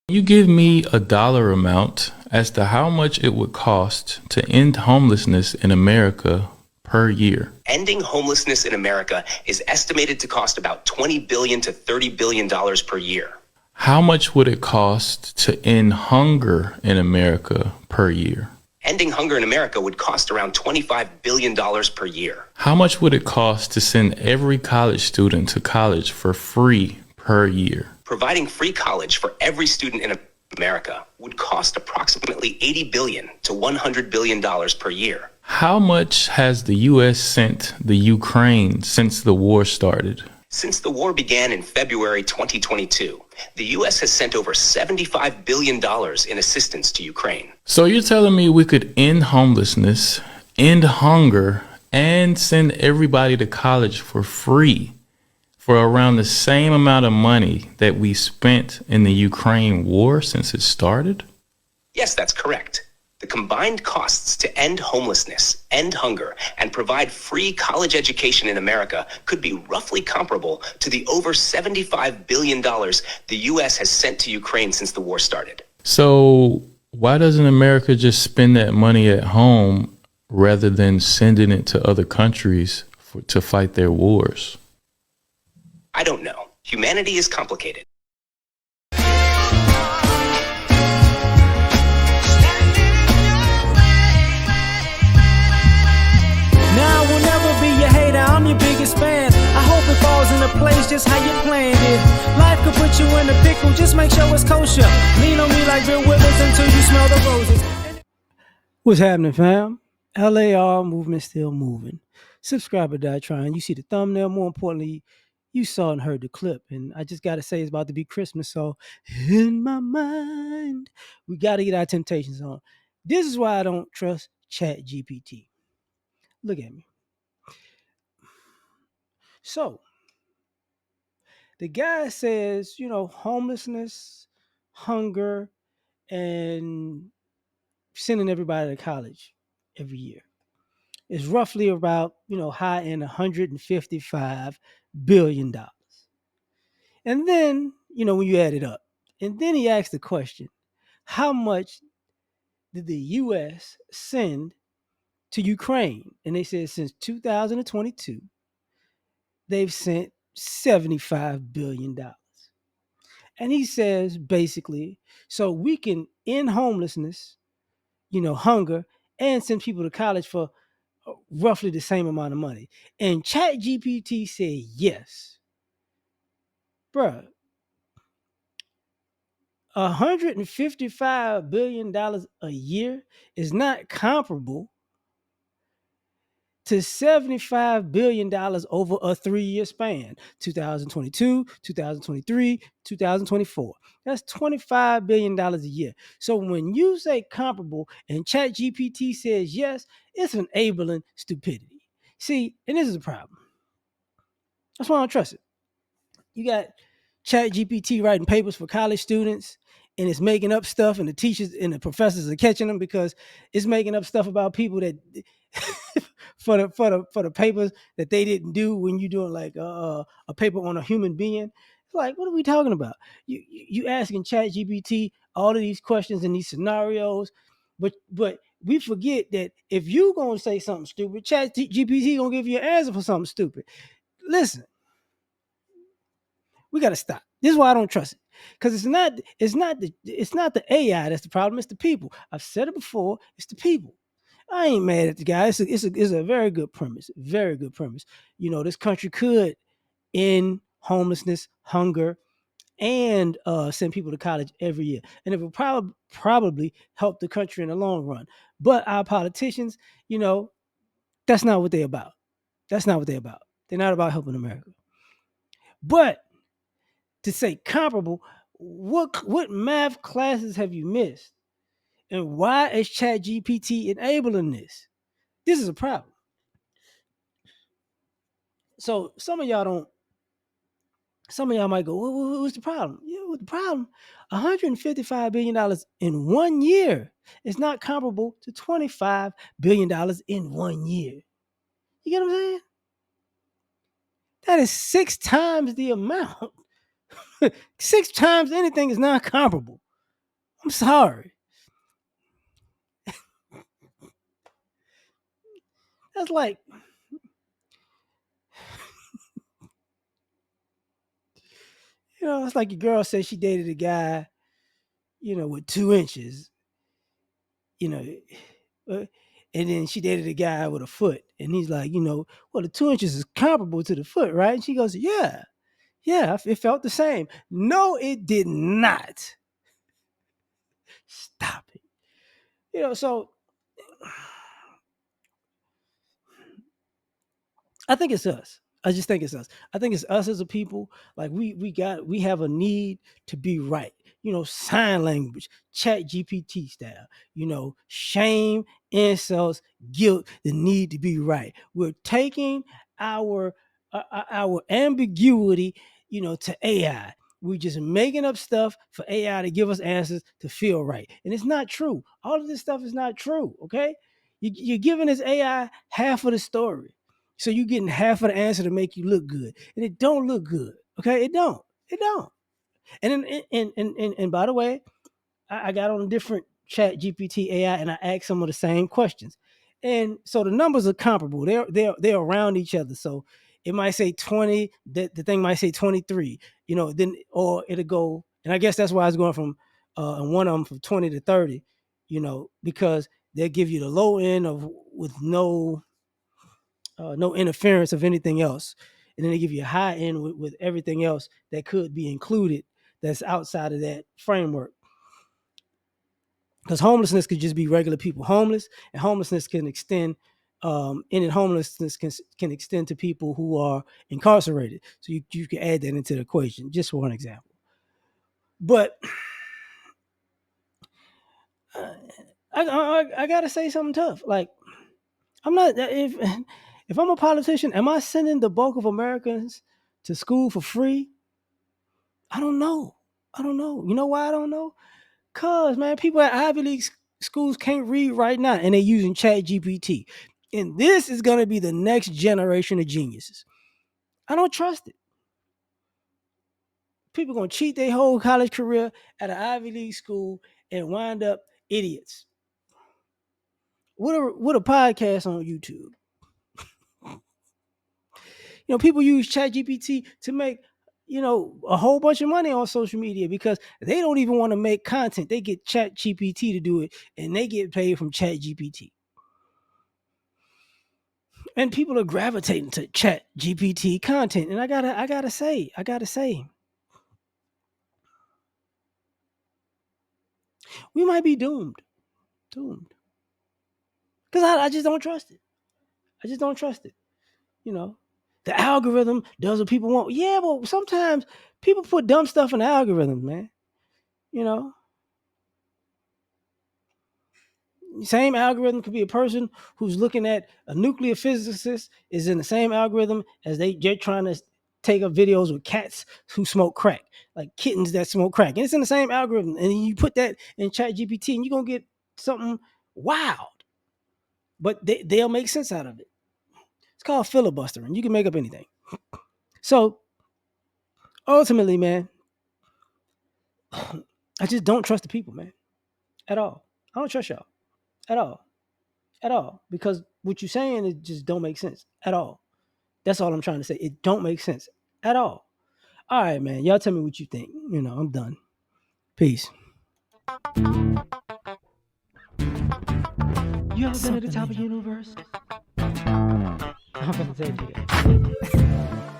You give me a dollar amount as to how much it would cost to end homelessness in America per year. Ending homelessness in America is estimated to cost about $20 billion to $30 billion per year. How much would it cost to end hunger in America per year? Ending hunger in America would cost around $25 billion per year. How much would it cost to send every college student to college for free per year? Providing free college for every student in America would cost approximately $80 billion to $100 billion per year. How much has the U.S. sent the Ukraine since the war started? Since the war began in February 2022, the U.S. has sent over $75 billion in assistance to Ukraine. So you're telling me we could end homelessness, end hunger, and send everybody to college for free for around the same amount of money that we spent in the Ukraine war since it started? Yes, that's correct. The combined costs to end homelessness, end hunger, and provide free college education in America could be roughly comparable to the over $75 billion the U.S. has sent to Ukraine since the war started. So why doesn't America just spend that money at home rather than sending it to other countries to fight their wars? I don't know. Humanity is complicated. Now I will never be your hater, I'm your biggest fan. I hope it falls into place just how you planned it. Life could put you in a pickle, just make sure it's kosher. Lean on me like Bill Withers until you smell the roses. What's happening, fam? L.A.R. movement still moving. Subscribe or die trying. You see the thumbnail. More importantly, you saw and heard the clip. And I just got to say, it's about to be Christmas. So, in my mind, we got to get our temptations on. This is why I don't trust ChatGPT. Look at me. So, the guy says, homelessness, hunger, and sending everybody to college every year is roughly about, high in $155 billion. And then, when you add it up, and then he asked the question, how much did the U.S. send to Ukraine? And they said since 2022, they've sent $75 billion. And he says basically, so we can end homelessness, hunger, and send people to college for roughly the same amount of money. And ChatGPT said yes. Bruh, $155 billion a year is not comparable to $75 billion over a 3-year span, 2022, 2023, 2024. That's $25 billion a year. So when you say comparable and ChatGPT says yes, it's enabling stupidity. See, and this is a problem. That's why I don't trust it. You got ChatGPT writing papers for college students, and it's making up stuff, and the teachers and the professors are catching them because it's making up stuff about people that for the papers that they didn't do when you're doing like a paper on a human being. It's like, what are we talking about? You asking ChatGPT all of these questions and these scenarios, but we forget that if you gonna say something stupid, ChatGPT gonna give you an answer for something stupid. Listen, we gotta stop. This is why I don't trust it. Because it's not the AI that's the problem, it's the people. I've said it before, it's the people. I ain't mad at the guy. It's a very good premise. Very good premise. This country could end homelessness, hunger, and send people to college every year. And it would probably help the country in the long run. But our politicians, that's not what they're about. That's not what they're about. They're not about helping America. But to say comparable, what math classes have you missed? And why is ChatGPT enabling this? This is a problem. So some of y'all might go, what's the problem? Yeah, what's the problem? $155 billion in 1 year is not comparable to $25 billion in 1 year. You get what I'm saying? That is 6 times the amount. 6 times anything is not comparable. I'm sorry. That's like, it's like your girl said she dated a guy, with 2 inches, you know, uh, and then she dated a guy with a foot, and he's like, well, the 2 inches is comparable to the foot, right? And she goes, yeah, it felt the same. No, it did not. Stop it. So I think it's us. I just think it's us. I think it's us as a people. Like we have a need to be right. Sign language, ChatGPT style. Shame, insults, guilt, the need to be right. We're taking our ambiguity, to AI. We're just making up stuff for AI to give us answers to feel right, and it's not true. All of this stuff is not true. Okay, you're giving this AI half of the story. So you getting half of the answer to make you look good, and it don't look good. Okay, it don't. It don't. And then, and by the way, I got on a different ChatGPT AI, and I asked some of the same questions, and so the numbers are comparable. They're around each other. So it might say 20. The thing might say 23. Then or it'll go, and I guess that's why it's going from and one of them from 20 to 30. Because they'll give you the low end of with no interference of anything else. And then they give you a high end with everything else that could be included that's outside of that framework. Because homelessness could just be regular people homeless, and homelessness can extend, and homelessness can extend to people who are incarcerated. So you can add that into the equation, just for one example. But I gotta say something tough. Like, I'm not if I'm a politician, am I sending the bulk of Americans to school for free? I don't know. You know why I don't know? Cause man, people at Ivy League schools can't read right now, and they're using ChatGPT. And this is gonna be the next generation of geniuses. I don't trust it. People gonna cheat their whole college career at an Ivy League school and wind up idiots. What a podcast on YouTube. People use ChatGPT to make a whole bunch of money on social media because they don't even want to make content. They get ChatGPT to do it, and they get paid from ChatGPT. And people are gravitating to ChatGPT content. And I gotta say, we might be doomed. Because I just don't trust it. The algorithm does what people want. Yeah, but sometimes people put dumb stuff in the algorithm, man. Same algorithm could be a person who's looking at a nuclear physicist is in the same algorithm as they're trying to take up videos with cats who smoke crack, like kittens that smoke crack. And it's in the same algorithm. And you put that in ChatGPT and you're going to get something wild. But they'll make sense out of it. It's called filibustering. You can make up anything. So ultimately, man, I just don't trust the people, man, at all. I don't trust y'all at all, because what you're saying it just don't make sense at all. That's all I'm trying to say. It don't make sense at all. All right, man. Y'all tell me what you think. I'm done. Peace. You ever been at the top of the universe? I'm gonna tell you that.